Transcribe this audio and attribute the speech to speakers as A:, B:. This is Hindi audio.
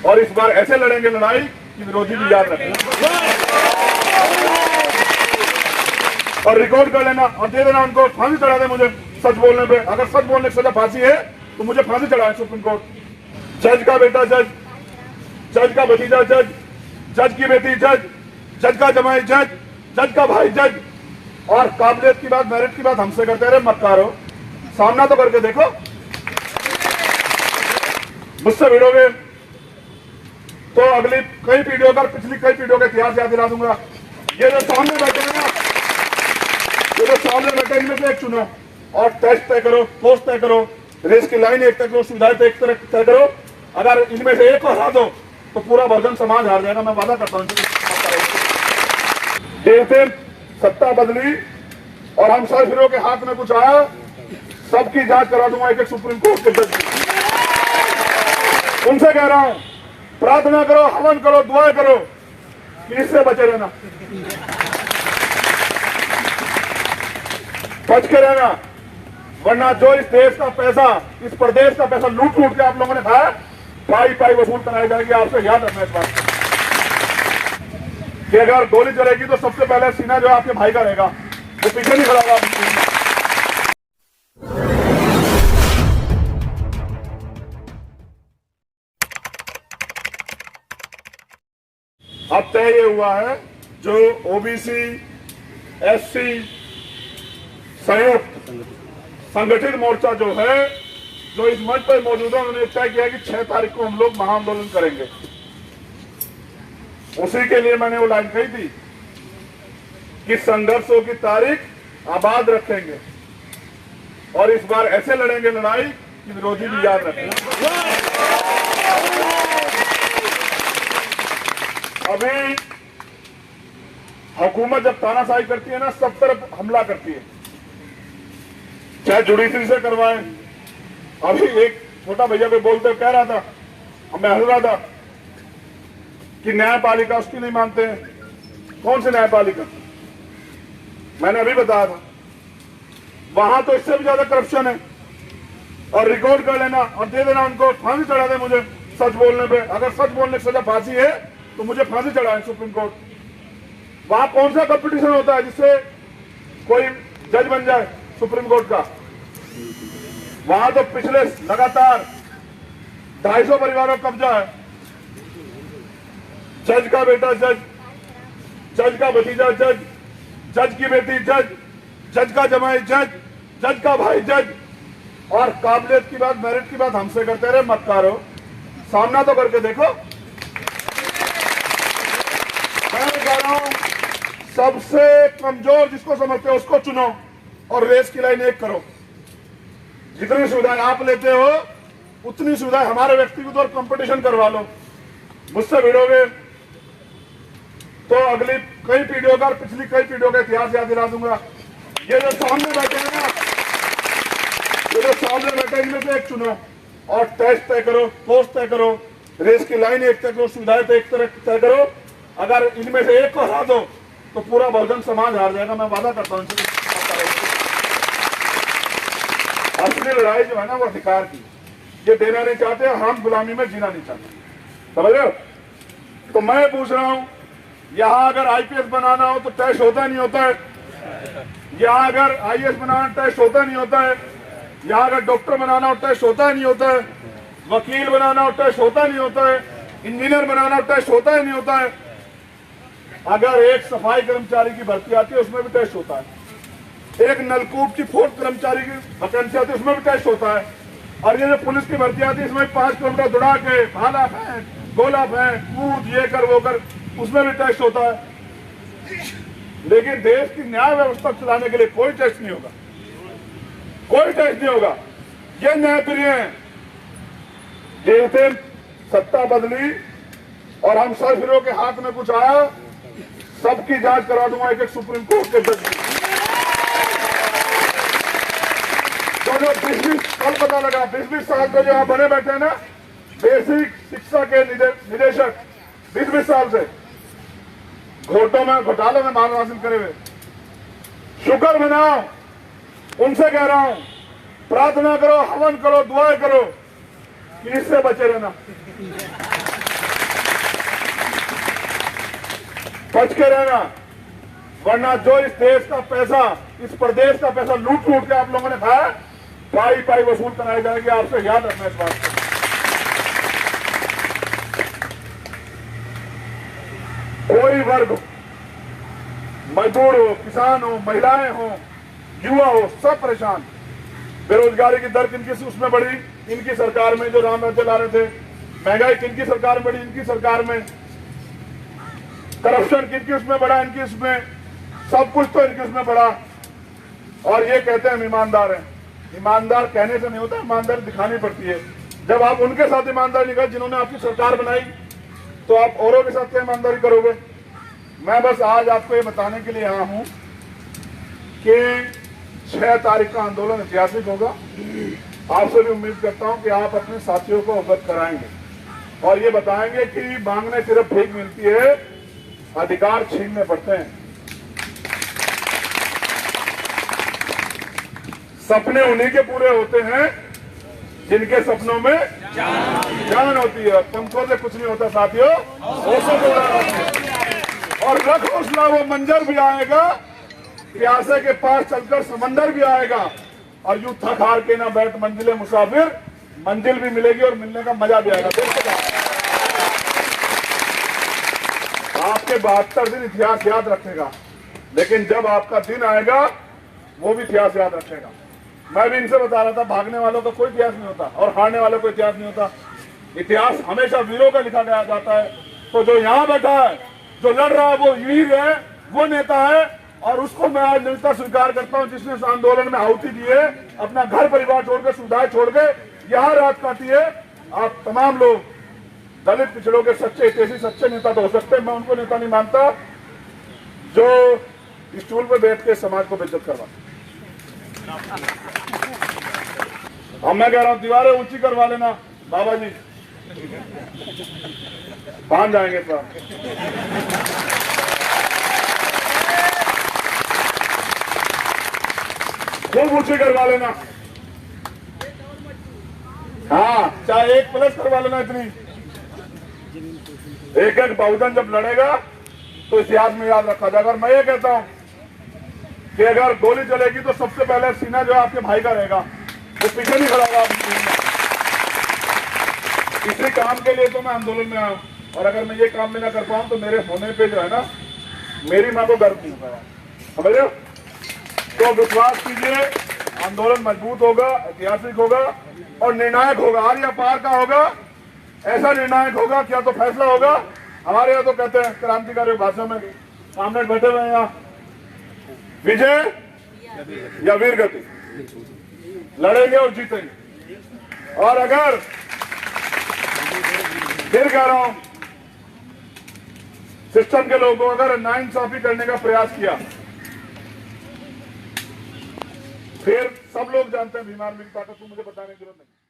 A: और इस बार ऐसे लड़ेंगे लड़ाई कि विरोधी भी याद रखें और रिकॉर्ड कर लेना और दे देना उनको, फांसी चढ़ा दे मुझे सच बोलने पे। अगर सच बोलने की सजा फांसी है तो मुझे फांसी चढ़ाए सुप्रीम कोर्ट। जज का बेटा जज, जज का भतीजा जज, जज की बेटी जज, जज का जमाई जज, जज का भाई जज। और काबिलियत की बात, मेरिट की बात हमसे करते रहे, मत करो, सामना तो करके देखो। मुझसे भिड़ोगे तो अगली कई पीढ़ियों का, पिछली कई पीढ़ियों का इतिहास याद दिला दूंगा। ये जो सामने बैठे हैं ना, ये जो सामने बैठे इनमें से एक चुनो और टेस्ट तय करो, पोस्ट तय करो, रेस की लाइन एक तय करो, सुविधाएं तय करो। अगर इनमें से एक को हरा दो तो पूरा बहुजन समाज हार जाएगा, मैं वादा करता हूँ। दिन सत्ता बदली और हम सब फिरों के हाथ में कुछ आया, सबकी जांच करा दूंगा एक एक सुप्रीम कोर्ट के जज की। उनसे कह रहा हूं, प्रार्थना करो, हवन करो, दुआएं करो कि इससे बचे रहना, बच के रहना, वरना जो इस देश का पैसा, इस प्रदेश का पैसा लूट लूट के आप लोगों ने खाया, पाई पाई वसूल कराई जाएगी। आपसे याद रखना इस बात कि अगर गोली चलेगी तो सबसे पहले सीना जो आपके भाई का रहेगा, वो पीछे नहीं खड़ा होगा। अब तय ये हुआ है, जो ओबीसी, एससी संयुक्त संगठित मोर्चा जो है, जो इस मंच पर मौजूद है, उन्होंने तय किया कि 6 तारीख को हम लोग महाआंदोलन करेंगे। उसी के लिए मैंने वो लाइन कही थी कि संघर्षों की तारीख आबाद रखेंगे और इस बार ऐसे लड़ेंगे लड़ाई कि विरोधी भी याद रखें। अभी हुकूमत जब तानाशाही करती है ना, सब तरफ हमला करती है, चाहे जुडिशरी से करवाएं। अभी एक छोटा भैया को बोलते कह रहा था, मैं हंस रहा था कि न्यायपालिका उसकी नहीं मानते हैं। कौन सी न्यायपालिका? मैंने अभी बताया था, वहां तो इससे भी ज्यादा करप्शन है। और रिकॉर्ड कर लेना और दे देना उनको, फांसी चढ़ा दे मुझे सच बोलने पे। अगर सच बोलने की सजा फांसी है तो मुझे फांसी चढ़ाए सुप्रीम कोर्ट। वहां कौन सा कंपटीशन होता है जिससे कोई जज बन जाए सुप्रीम कोर्ट का? वहां तो पिछले लगातार 250 परिवारों का कब्जा है। जज का बेटा जज, जज का भतीजा जज, जज की बेटी जज, जज का जमाई जज, जज का भाई जज। और काबिलियत की बात, मेरिट की बात हमसे करते रहे, मत करो, सामना तो करके देखो। मैं कह रहा हूं, सबसे कमजोर जिसको समझते हो उसको चुनो और रेस की लाइन एक करो। जितनी सुविधाएं आप लेते हो उतनी सुविधाएं हमारे व्यक्तिगत और कंपटीशन करवा लो। मुझसे भिड़ोगे तो अगली कई पीढ़ियों का, पिछली कई पीढ़ियों का इतिहास याद दिला दूंगा। ये जो सामने बैठे हैं ना, ये जो सामने बैठे इनमें से एक चुनो और टेस्ट तय करो, पोस्ट तय करो, रेस की लाइन एक तय करो, सुविधाएं तय करो। अगर इनमें से एक को हरा दो तो पूरा बहुजन समाज हार जाएगा, मैं वादा करता हूं। असली लड़ाई जो है ना, वो अधिकार की, ये देना नहीं चाहते, हम गुलामी में जीना नहीं चाहते, समझ रहे हो? तो मैं पूछ रहा हूं, यहां अगर आईपीएस बनाना हो तो टेस्ट होता नहीं होता है? यहां अगर आईएएस बनाना टेस्ट होता नहीं होता है? यहां अगर डॉक्टर बनाना हो टेस्ट होता नहीं होता है? वकील बनाना हो टेस्ट होता नहीं होता है? इंजीनियर बनाना हो टेस्ट होता ही नहीं होता है? अगर एक सफाई कर्मचारी की भर्ती आती है उसमें भी टेस्ट होता है। एक नलकूप की 4th कर्मचारी की वैकेंसी आती है उसमें भी टेस्ट होता है। और ये जो पुलिस की भर्ती आती है इसमें 5 किलोमीटर दौड़ा के भाला फेंक, गोला फेंक, कूद, ये कर वो कर, उसमें भी टेस्ट होता है। लेकिन देश की न्याय व्यवस्था चलाने के लिए कोई टेस्ट नहीं होगा, कोई टेस्ट नहीं होगा। ये न्यायप्रिय है। जिस दिन सत्ता बदली और हम सब फिरों के हाथ में कुछ आया, सबकी जांच करा दूंगा एक एक सुप्रीम कोर्ट के जज की। जो 20 कल पता लगा, 20 साल से जो यहाँ बने बैठे हैं ना, बेसिक शिक्षा के निदेशक 20 साल से घोटालों में मान हासिल करे हुए, शुक्र मनाओ। उनसे कह रहा हूं, प्रार्थना करो, हवन करो, दुआएं करो कि इससे बचे रहना, बच के रहना, वरना जो इस देश का पैसा, इस प्रदेश का पैसा लूट लूट के आप लोगों ने खाया, पाई पाई वसूल कराई जाएगी। आपसे याद रखना इस बात को। कोई वर्ग हो, मजदूर हो, किसान हो, महिलाएं हो, युवा हो, सब परेशान। बेरोजगारी की दर किनकी उसमें बढ़ी? इनकी सरकार में, जो राम राज्य ला रहे थे। महंगाई किनकी सरकार में बढ़ी? इनकी सरकार में। करप्शन किनकी उसमें बढ़ा? इनकी उसमें। सब कुछ तो इनकी उसमें बढ़ा। और ये कहते हैं हम ईमानदार हैं। ईमानदार कहने से नहीं होता, ईमानदारी दिखानी पड़ती है। जब आप उनके साथ ईमानदारी निकाल जिन्होंने आपकी सरकार बनाई, तो आप औरों के साथ क्या ईमानदारी करोगे? मैं बस आज आपको ये बताने के लिए आया हूं कि 6 तारीख का आंदोलन ऐतिहासिक होगा। आपसे भी उम्मीद करता हूं कि आप अपने साथियों को अवगत कराएंगे और ये बताएंगे कि मांगने सिर्फ भीख मिलती है, अधिकार छीनने पड़ते हैं। सपने उन्हीं के पूरे होते हैं जिनके सपनों में जान होती है। पंखों से कुछ नहीं होता साथियों, होशों को उड़ाना होता है। और रख हौसला, वो मंजर भी आएगा, प्यासे के पास चलकर समंदर भी आएगा। और यूं थक हार के ना बैठ मंजिले मुसाफिर, मंजिल भी मिलेगी और मिलने का मजा भी आएगा। आपके 72 दिन इतिहास याद रखेगा, लेकिन जब आपका दिन आएगा वो भी इतिहास याद रखेगा। मैं भी इनसे बता रहा था, भागने वालों का कोई इतिहास नहीं होता और हारने वालों को इतिहास नहीं होता। इतिहास हमेशा वीरों का लिखा गया जाता है। तो जो यहाँ बैठा है, जो लड़ रहा है, वो वीर है, वो नेता है। और उसको मैं आज नेता स्वीकार करता हूँ जिसने इस आंदोलन में आहुति दी है, अपना घर परिवार छोड़कर, सुविधाएं छोड़ के यहाँ रात काटी है। आप तमाम लोग दलित पिछड़ों के सच्चे हितैषी, सच्चे नेता तो हो सकते हैं। मैं उनको नेता नहीं मानता जो स्टूल पे बैठ के समाज को बेइज्जत करवा। अब मैं कह रहा हूं दीवारें ऊंची करवा लेना बाबा जी, बांध जाएंगे तो खूब ऊंची करवा लेना। हाँ, चाहे 1 प्लस करवा लेना। इतनी एक एक बहुजन जब लड़ेगा तो इतिहास में याद रखा जाएगा। और मैं ये कहता हूं कि अगर गोली चलेगी तो सबसे पहले सीना जो है आपके भाई का रहेगा, वो पीछे नहीं खड़ा होगा। इसी काम के लिए तो मैं आंदोलन में आया हूं। और अगर मैं ये काम में ना कर पाऊं तो मेरे होने पे जो है ना, मेरी मां को गर्व नहीं होगा। समझे? तो विश्वास कीजिए, आंदोलन मजबूत होगा, ऐतिहासिक होगा और निर्णायक होगा। आर या पार का होगा। ऐसा निर्णायक होगा, क्या तो फैसला होगा। हमारे यहाँ तो कहते हैं क्रांतिकारी भाषा में, सामने बैठे हुए हैं यहाँ, विजय या वीर गति, लड़ेंगे और जीतेंगे। और अगर फिर कह रहा हूं, सिस्टम के लोगों अगर नाइंसाफी करने का प्रयास किया, फिर सब लोग जानते हैं बीमार मिलता, तो मुझे बताने की जरूरत नहीं।